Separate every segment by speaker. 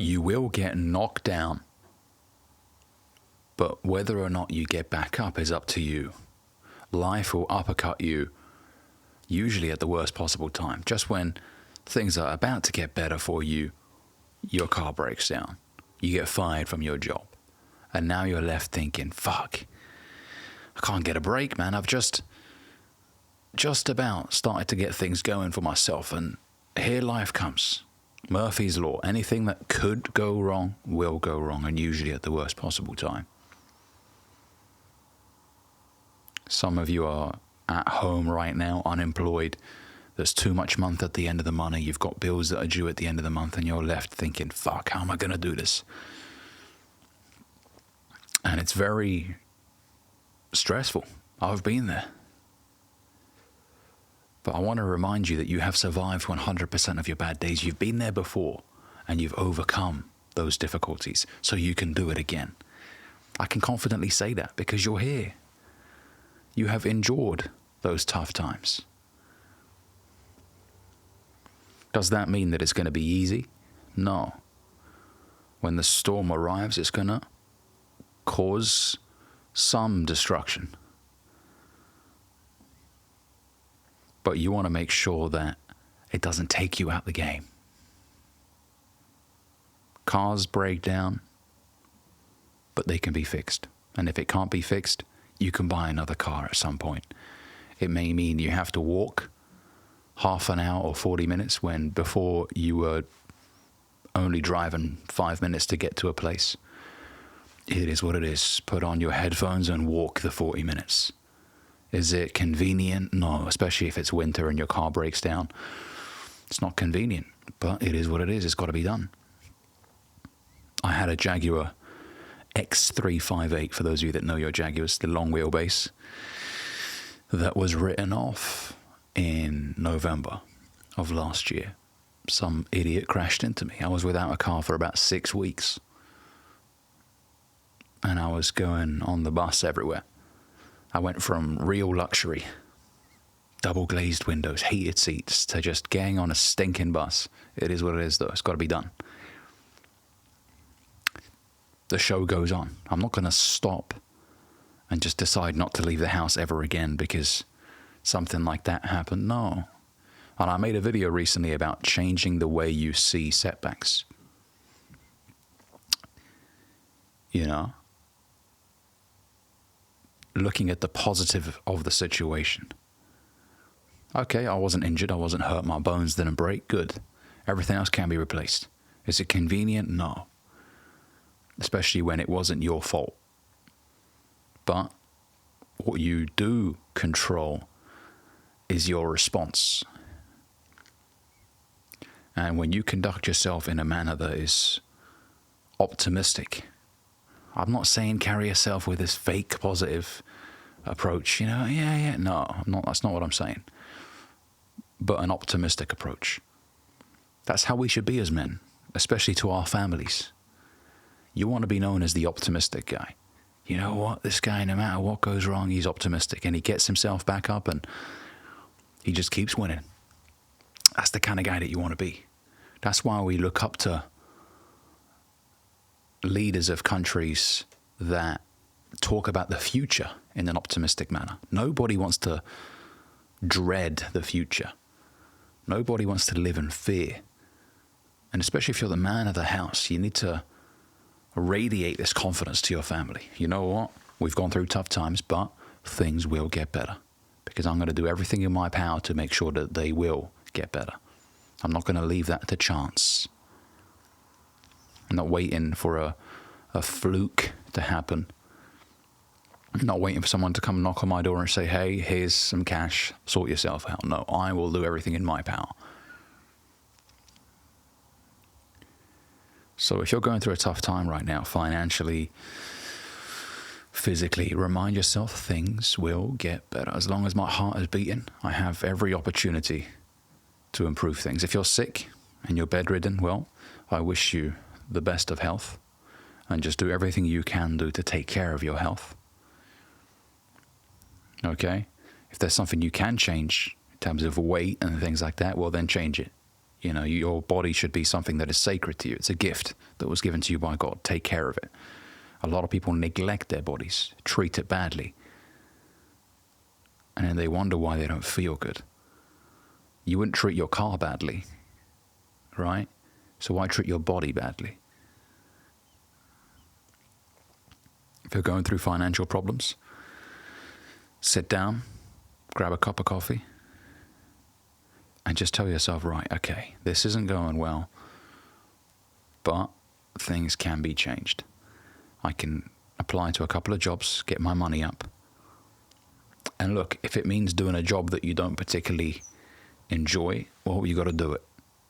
Speaker 1: You will get knocked down. But whether or not you get back up is up to you. Life will uppercut you, usually at the worst possible time. Just when things are about to get better for you, your car breaks down. You get fired from your job. And now you're left thinking, fuck, I can't get a break, man. I've just about started to get things going for myself. And here life comes. Murphy's Law. Anything that could go wrong will go wrong, and usually at the worst possible time. Some of you are at home right now, unemployed. There's too much month at the end of the month. You've got bills that are due at the end of the month, and you're left thinking, fuck, how am I going to do this? And it's very stressful. I've been there. But I want to remind you that you have survived 100% of your bad days. You've been there before, and you've overcome those difficulties, so you can do it again. I can confidently say that because you're here. You have endured those tough times. Does that mean that it's going to be easy? No. When the storm arrives, it's going to cause some destruction. But you want to make sure that it doesn't take you out the game. Cars break down, but they can be fixed. And if it can't be fixed, you can buy another car at some point. It may mean you have to walk half an hour or 40 minutes when before you were only driving 5 minutes to get to a place. It is what it is. Put on your headphones and walk the 40 minutes. Is it convenient? No, especially if it's winter and your car breaks down. It's not convenient, but it is what it is. It's got to be done. I had a Jaguar X358, for those of you that know your Jaguars, the long wheelbase, that was written off in November of last year. Some idiot crashed into me. I was without a car for about 6 weeks. And I was going on the bus everywhere. I went from real luxury, double glazed windows, heated seats, to just getting on a stinking bus. It is what it is, though. It's got to be done. The show goes on. I'm not going to stop and just decide not to leave the house ever again because something like that happened. No. And I made a video recently about changing the way you see setbacks. You know? Looking at the positive of the situation. Okay, I wasn't injured. I wasn't hurt. My bones didn't break. Good. Everything else can be replaced. Is it convenient? No. Especially when it wasn't your fault. But what you do control is your response. And when you conduct yourself in a manner that is optimistic, I'm not saying carry yourself with this fake positive approach, no, I'm not, that's not what I'm saying. But an optimistic approach. That's how we should be as men, especially to our families. You want to be known as the optimistic guy. You know what? This guy, no matter what goes wrong, he's optimistic and he gets himself back up and he just keeps winning. That's the kind of guy that you want to be. That's why we look up to leaders of countries that talk about the future in an optimistic manner. Nobody wants to dread the future. Nobody wants to live in fear. And especially if you're the man of the house, you need to radiate this confidence to your family. You know what? We've gone through tough times, but things will get better. Because I'm going to do everything in my power to make sure that they will get better. I'm not going to leave that to chance. I'm not waiting for a fluke to happen. I'm not waiting for someone to come knock on my door and say, hey, here's some cash, sort yourself out. No, I will do everything in my power. So if you're going through a tough time right now, financially, physically, remind yourself things will get better. As long as my heart is beating, I have every opportunity to improve things. If you're sick and you're bedridden, well, I wish you the best of health and just do everything you can do to take care of your health. Okay? If there's something you can change in terms of weight and things like that, well, then change it. You know, your body should be something that is sacred to you. It's a gift that was given to you by God. Take care of it. A lot of people neglect their bodies, treat it badly, and then they wonder why they don't feel good. You wouldn't treat your car badly, right? So why treat your body badly? If you're going through financial problems, sit down, grab a cup of coffee, and just tell yourself, right, okay, this isn't going well, but things can be changed. I can apply to a couple of jobs, get my money up. And look, if it means doing a job that you don't particularly enjoy, well, you got to do it.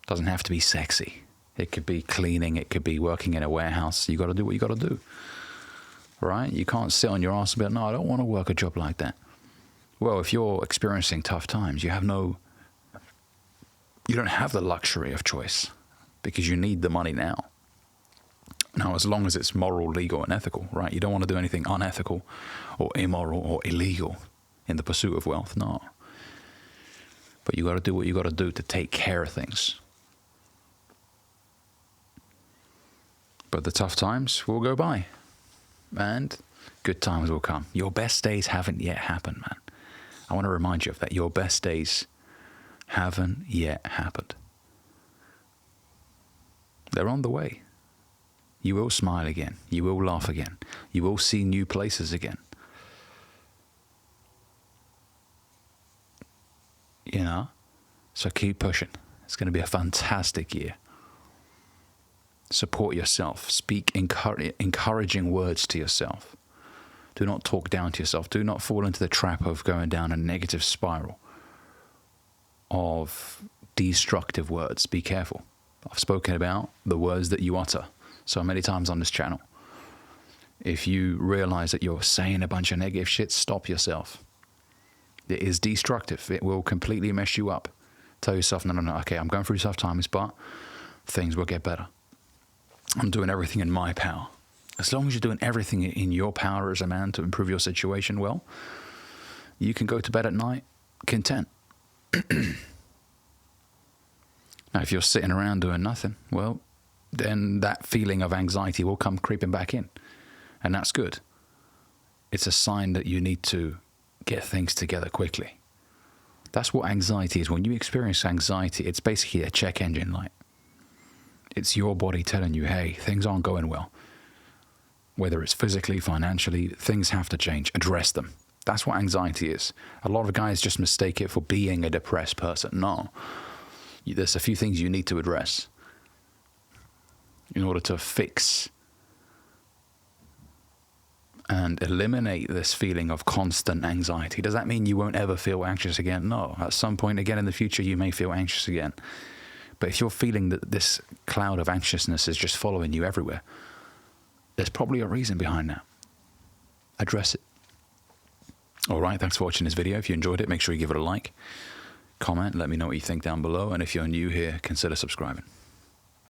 Speaker 1: It doesn't have to be sexy. It could be cleaning, it could be working in a warehouse. You got to do what you got to do, right? You can't sit on your ass and be like, no, I don't want to work a job like that. Well, if you're experiencing tough times, you don't have the luxury of choice because you need the money now. Now, as long as it's moral, legal, and ethical, right? You don't want to do anything unethical or immoral or illegal in the pursuit of wealth, no. But you got to do what you got to do to take care of things. But the tough times will go by and good times will come. Your best days haven't yet happened, man. I want to remind you of that. Your best days haven't yet happened. They're on the way. You will smile again. You will laugh again. You will see new places again. You know? So keep pushing. It's going to be a fantastic year. Support yourself. Speak encouraging words to yourself. Do not talk down to yourself. Do not fall into the trap of going down a negative spiral of destructive words. Be careful. I've spoken about the words that you utter so many times on this channel. If you realize that you're saying a bunch of negative shit, stop yourself. It is destructive. It will completely mess you up. Tell yourself, no, okay, I'm going through tough times, but things will get better. I'm doing everything in my power. As long as you're doing everything in your power as a man to improve your situation, well, you can go to bed at night content. Now, if you're sitting around doing nothing, well, then that feeling of anxiety will come creeping back in. And that's good. It's a sign that you need to get things together quickly. That's what anxiety is. When you experience anxiety, it's basically a check engine light. It's your body telling you, hey, things aren't going well. Whether it's physically, financially, things have to change. Address them. That's what anxiety is. A lot of guys just mistake it for being a depressed person. No. There's a few things you need to address in order to fix and eliminate this feeling of constant anxiety. Does that mean you won't ever feel anxious again? No. At some point again in the future, you may feel anxious again. But if you're feeling that this cloud of anxiousness is just following you everywhere, there's probably a reason behind that. Address it. All right, thanks for watching this video. If you enjoyed it, make sure you give it a like, comment, let me know what you think down below. And if you're new here, consider subscribing.